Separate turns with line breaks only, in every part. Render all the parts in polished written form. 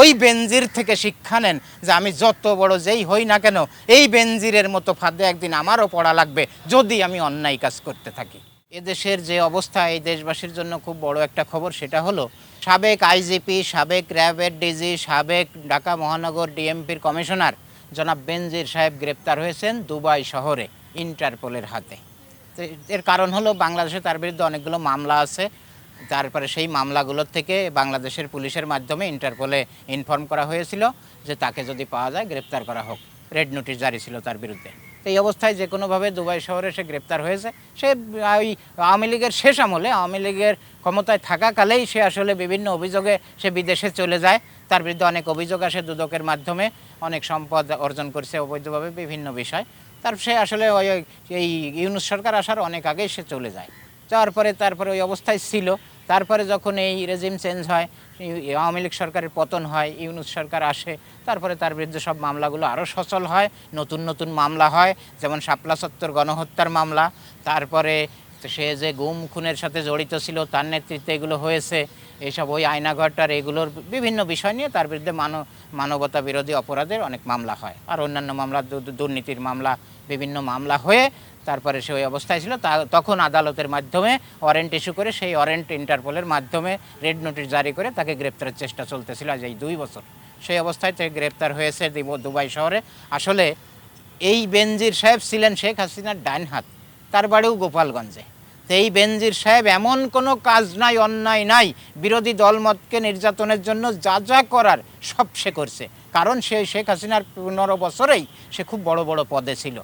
ওই বেনজির থেকে শিক্ষা নেন যে আমি যত বড় যেই হই না কেন এই বেনজিরের মতো ফাঁদে একদিন আমারও পড়া লাগবে যদি আমি অন্যায় কাজ করতে থাকি। এদেশের যে অবস্থা, এই দেশবাসীর জন্য খুব বড় একটা খবর, সেটা হলো সাবেক আইজিপি, সাবেক র্যাবের ডিজি, সাবেক ঢাকা মহানগর ডিএমপির কমিশনার জনাব বেনজির সাহেব গ্রেপ্তার হয়েছেন দুবাই শহরে ইন্টারপোলের হাতে। এর কারণ হলো বাংলাদেশে তার বিরুদ্ধে অনেকগুলো মামলা আছে, তারপরে সেই মামলাগুলোর থেকে বাংলাদেশের পুলিশের মাধ্যমে ইন্টারপোলে ইনফর্ম করা হয়েছিল যে তাকে যদি পাওয়া যায় গ্রেপ্তার করা হোক, রেড নোটিশ জারি ছিল তার বিরুদ্ধে। তো এই অবস্থায় যে কোনোভাবে দুবাই শহরে সে গ্রেপ্তার হয়েছে। সে ওই আওয়ামী লীগের শেষ আমলে, আওয়ামী লীগের ক্ষমতায় থাকাকালেই সে আসলে বিভিন্ন অভিযোগে সে বিদেশে চলে যায়। তার বিরুদ্ধে অনেক অভিযোগ আসে, দুদকের মাধ্যমে অনেক সম্পদ অর্জন করছে অবৈধভাবে বিভিন্ন বিষয়। সে আসলে এই ইউনূস সরকার আসার অনেক আগেই সে চলে যায়। যাওয়ার পরে তারপরে ওই অবস্থায় ছিল। তারপরে যখন এই রেজিম চেঞ্জ হয়, আওয়ামী লীগ সরকারের পতন হয়, ইউনূস সরকার আসে, তারপরে তার বিরুদ্ধে সব মামলাগুলো আরও সচল হয়, নতুন নতুন মামলা হয়, যেমন শাপলা চত্বর গণহত্যার মামলা, তারপরে সে যে গুম খুনের সাথে জড়িত ছিল তার নেতৃত্বে এগুলো হয়েছে, এইসব ওই আয়নাঘরটার এগুলোর বিভিন্ন বিষয় নিয়ে তার বিরুদ্ধে মানবতা বিরোধী অপরাধের অনেক মামলা হয়, আর অন্যান্য মামলা, দুর্নীতির মামলা, বিভিন্ন মামলা হয়ে তারপরে সে ওই অবস্থায় ছিল। তখন আদালতের মাধ্যমে ওয়ারেন্ট ইস্যু করে, সেই ওয়ারেন্ট ইন্টারপোলের মাধ্যমে রেড নোটিশ জারি করে তাকে গ্রেপ্তারের চেষ্টা চলতেছিল আজ এই 2 বছর। সেই অবস্থায় সে গ্রেপ্তার হয়েছে দুবাই শহরে। আসলে এই বেনজির সাহেব ছিলেন শেখ হাসিনার ডান হাত, তার বাড়িও গোপালগঞ্জে। তো এই বেনজির সাহেব এমন কোনো কাজ নাই, অন্যায় নাই, বিরোধী দলমতকে নির্যাতনের জন্য যা যা করার সব সে করছে। কারণ সে শেখ হাসিনার 15 বছরেই সে খুব বড় বড় পদে ছিল,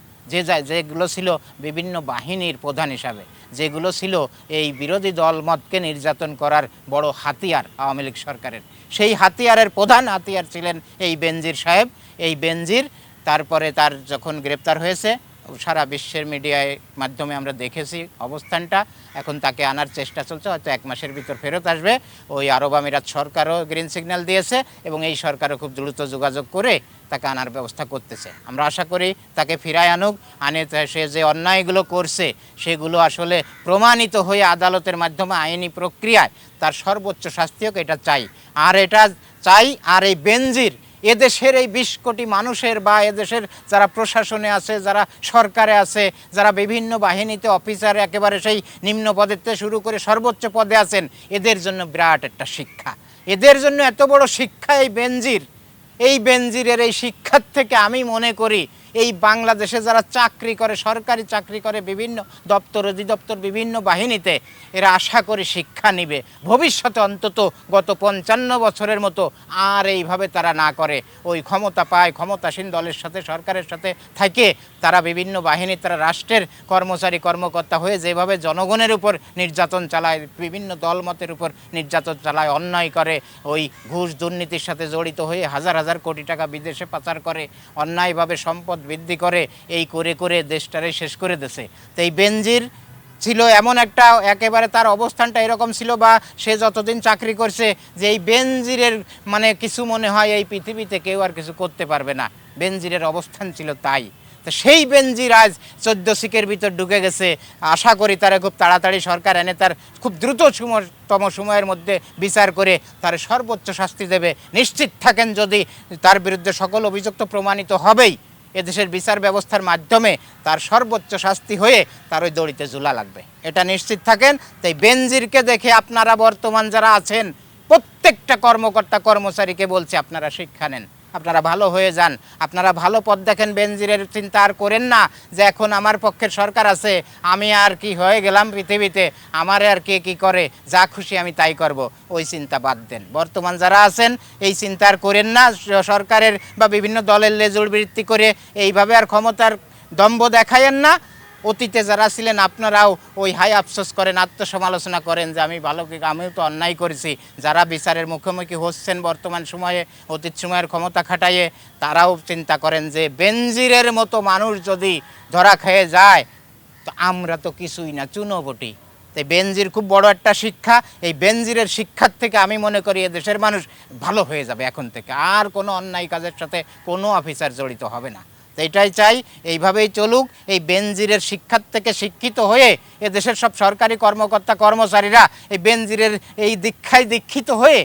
যেগুলো ছিল বিভিন্ন বাহিনীর প্রধান হিসাবে, যেগুলো ছিল এই বিরোধী দলমতকে নির্যাতন করার বড় হাতিয়ার আওয়ামী লীগ সরকারের। সেই হাতিয়ারের প্রধান হাতিয়ার ছিলেন এই বেনজির সাহেব। এই বেনজির তারপরে তার যখন গ্রেপ্তার হয়েছে, সারা বিশ্বের মিডিয়ায় মাধ্যমে আমরা দেখেছি অবস্থানটা। এখন তাকে আনার চেষ্টা চলছে, হয়তো 1 মাসের ভিতর ফেরত আসবে। ওই আরব আমিরাত সরকারও গ্রিন সিগন্যাল দিয়েছে এবং এই সরকারও খুব দ্রুত যোগাযোগ করে তাকে আনার ব্যবস্থা করতেছে। আমরা আশা করি তাকে ফিরায় আনুক, সে যে অন্যায়গুলো করছে সেগুলো আসলে প্রমাণিত হয়ে আদালতের মাধ্যমে আইনি প্রক্রিয়ায় তার সর্বোচ্চ শাস্তি হোক, এটা চাই। আর এই বেনজির এদেশের এই 20 কোটি মানুষের, বা এদেশের যারা প্রশাসনে আছে, যারা সরকারে আছে, যারা বিভিন্ন বাহিনীতে অফিসার, একেবারে সেই নিম্ন পদের থেকে শুরু করে সর্বোচ্চ পদে আছেন, এদের জন্য বিরাট একটা শিক্ষা। এদের জন্য এত বড় শিক্ষা এই বেনজিরের এই শিক্ষার থেকে আমি মনে করি এই বাংলাদেশে যারা চাকরি করে, সরকারি চাকরি করে, বিভিন্ন দপ্তর অধিদপ্তর, বিভিন্ন বাহিনীতে, এরা আশা করি শিক্ষা নিবে ভবিষ্যতে, অন্তত গত 55 বছরের মতো আর এইভাবে তারা না করে। ওই ক্ষমতা পায়, ক্ষমতাসীন দলের সাথে, সরকারের সাথে থাকে তারা বিভিন্ন বাহিনী, তারা রাষ্ট্রের কর্মচারী কর্মকর্তা হয়ে যেভাবে জনগণের উপর নির্যাতন চালায়, বিভিন্ন দলমতের উপর নির্যাতন চালায়, অন্যায় করে, ওই ঘুষ দুর্নীতির সাথে জড়িত হয়ে হাজার হাজার কোটি টাকা বিদেশে পাচার করে, অন্যায়ভাবে সম্পদ বৃদ্ধি করে, এই করে করে দেশটারে শেষ করে দিয়েছে। তো এই বেনজির ছিল এমন একটা, একেবারে তার অবস্থানটা এরকম ছিল, বা সে যতদিন চাকরি করছে, যে এই বেনজিরের মানে কিছু মনে হয় এই পৃথিবীতে কেউ আর কিছু করতে পারবে না, বেনজিরের অবস্থান ছিল তাই। তো সেই বেনজির আজ 14 শিকের ভিতর ঢুকে গেছে। আশা করি তারা খুব তাড়াতাড়ি সরকার এনে তার খুব দ্রুততম সময়ের মধ্যে বিচার করে তার সর্বোচ্চ শাস্তি দেবে। নিশ্চিত থাকেন, যদি তার বিরুদ্ধে সকল অভিযোগ তো প্রমাণিত হবেই, এদেশের বিচার ব্যবস্থার মাধ্যমে তার সর্বোচ্চ শাস্তি হয়ে তার ওই দড়িতে ঝুলা লাগবে, এটা নিশ্চিত থাকেন। তাই বেনজিরকে দেখে আপনারা বর্তমান যারা আছেন প্রত্যেকটা কর্মকর্তা কর্মচারীকে বলছি, আপনারা শিক্ষা নেন, আপনারা ভালো হয়ে যান, আপনারা ভালো পথ দেখেন। বেনজিরের চিন্তা আর করেন না যে এখন আমার পক্ষের সরকার আছে, আমি আর কি হয়ে গেলাম পৃথিবীতে, আমারে আর কে কী করে, যা খুশি আমি তাই করব, ওই চিন্তা বাদ দেন। বর্তমান যারা আছেন এই চিন্তা আর করেন না, সরকারের বা বিভিন্ন দলের লেজুড় বৃত্তি করে এইভাবে আর ক্ষমতার দম্ভ দেখায়েন না। অতীতে যারা ছিলেন আপনারাও ওই হাই আফসোস করেন, আত্মসমালোচনা করেন যে আমি ভালো, আমিও তো অন্যায় করেছি। যারা বিচারের মুখোমুখি হচ্ছেন বর্তমান সময়ে, অতীত সময়ের ক্ষমতা খাটাইয়ে, তারাও চিন্তা করেন যে বেনজিরের মতো মানুষ যদি ধরা খেয়ে যায় তো আমরা তো কিছুই না, চুনোবটি। তাই বেনজির খুব বড় একটা শিক্ষা। এই বেনজিরের শিক্ষার থেকে আমি মনে করি দেশের মানুষ ভালো হয়ে যাবে, এখন থেকে আর কোনো অন্যায় কাজের সাথে কোনো অফিসার জড়িত হবে না। এটাই চাই, এইভাবেই চলুক। এই বেনজিরের শিক্ষার থেকে শিক্ষিত হয়ে এদেশের সব সরকারি কর্মকর্তা কর্মচারীরা এই বেনজিরের এই দীক্ষায় দীক্ষিত হয়ে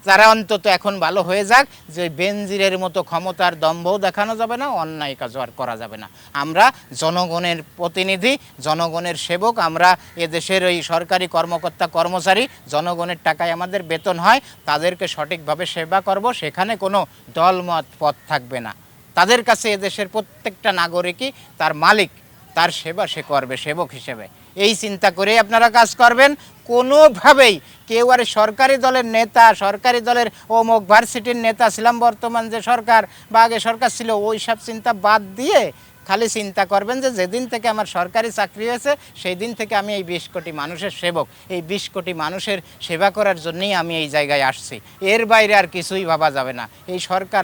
তারা অন্তত এখন ভালো হয়ে যাক, যে বেনজিরের মতো ক্ষমতার দম্ভও দেখানো যাবে না, অন্যায় কাজও আর করা যাবে না। আমরা জনগণের প্রতিনিধি, জনগণের সেবক, আমরা এদেশের ওই সরকারি কর্মকর্তা কর্মচারী, জনগণের টাকায় আমাদের বেতন হয়, তাদেরকে সঠিকভাবে সেবা করব, সেখানে কোনো দলমত পথ থাকবে না। তাদের কাছে এদেশের প্রত্যেকটা নাগরিকই তার মালিক, তার সেবা সে করবে সেবক হিসেবে। এই চিন্তা করেই আপনারা কাজ করবেন। কোনোভাবেই কেউ আর সরকারি দলের নেতা, সরকারি দলের অমুক ভার্সিটির নেতা ছিলাম, বর্তমান যে সরকার বা আগে সরকার ছিল, ওই সব চিন্তা বাদ দিয়ে খালি চিন্তা করবেন যে যেদিন থেকে আমার সরকারি চাকরি হয়েছে সেই দিন থেকে আমি এই 20 কোটি মানুষের সেবক, এই 20 কোটি মানুষের সেবা করার জন্যই আমি এই জায়গায় আসছি। এর বাইরে আর কিছুই ভাবা যাবে না। এই সরকার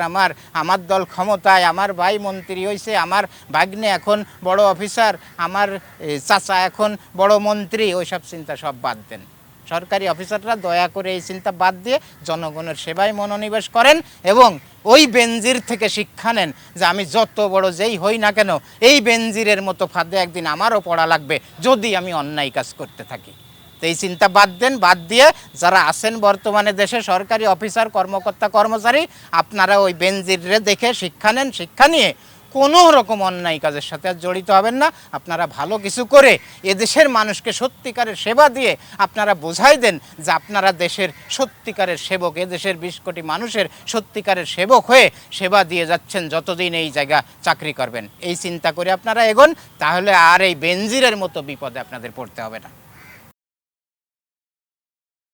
আমার দল ক্ষমতায়, আমার ভাই মন্ত্রী হয়েছে, আমার ভাগ্নে এখন বড় অফিসার, আমার চাচা এখন বড় মন্ত্রী, ওই সব চিন্তা সব বাদ দেন। সরকারি অফিসাররা দয়া করে এই চিন্তা বাদ দিয়ে জনগণের সেবায় মনোনিবেশ করেন এবং ওই বেনজির থেকে শিক্ষা নেন যে আমি যত বড় যেই হই না কেন, এই বেনজিরের মতো ফাঁদে একদিন আমারও পড়া লাগবে যদি আমি অন্যায় কাজ করতে থাকি। তো এই চিন্তা বাদ দেন, বাদ দিয়ে যারা আছেন বর্তমানে দেশে সরকারি অফিসার, কর্মকর্তা কর্মচারী, আপনারা ওই বেনজিরে দেখে শিক্ষা নেন। শিক্ষা নিয়ে কোনো রকম অন্যায় কাজের সাথে আর জড়িত হবেন না। আপনারা ভালো কিছু করে এদেশের মানুষকে সত্যিকারের সেবা দিয়ে আপনারা বোঝাই দেন যে আপনারা দেশের সত্যিকারের সেবক, এদেশের 20 কোটি মানুষের সত্যিকারের সেবক হয়ে সেবা দিয়ে যাচ্ছেন যতদিন এই জায়গা চাকরি করবেন। এই চিন্তা করে আপনারা এগোন, তাহলে আর এই বেনজিরের মতো বিপদে আপনাদের পড়তে হবে না।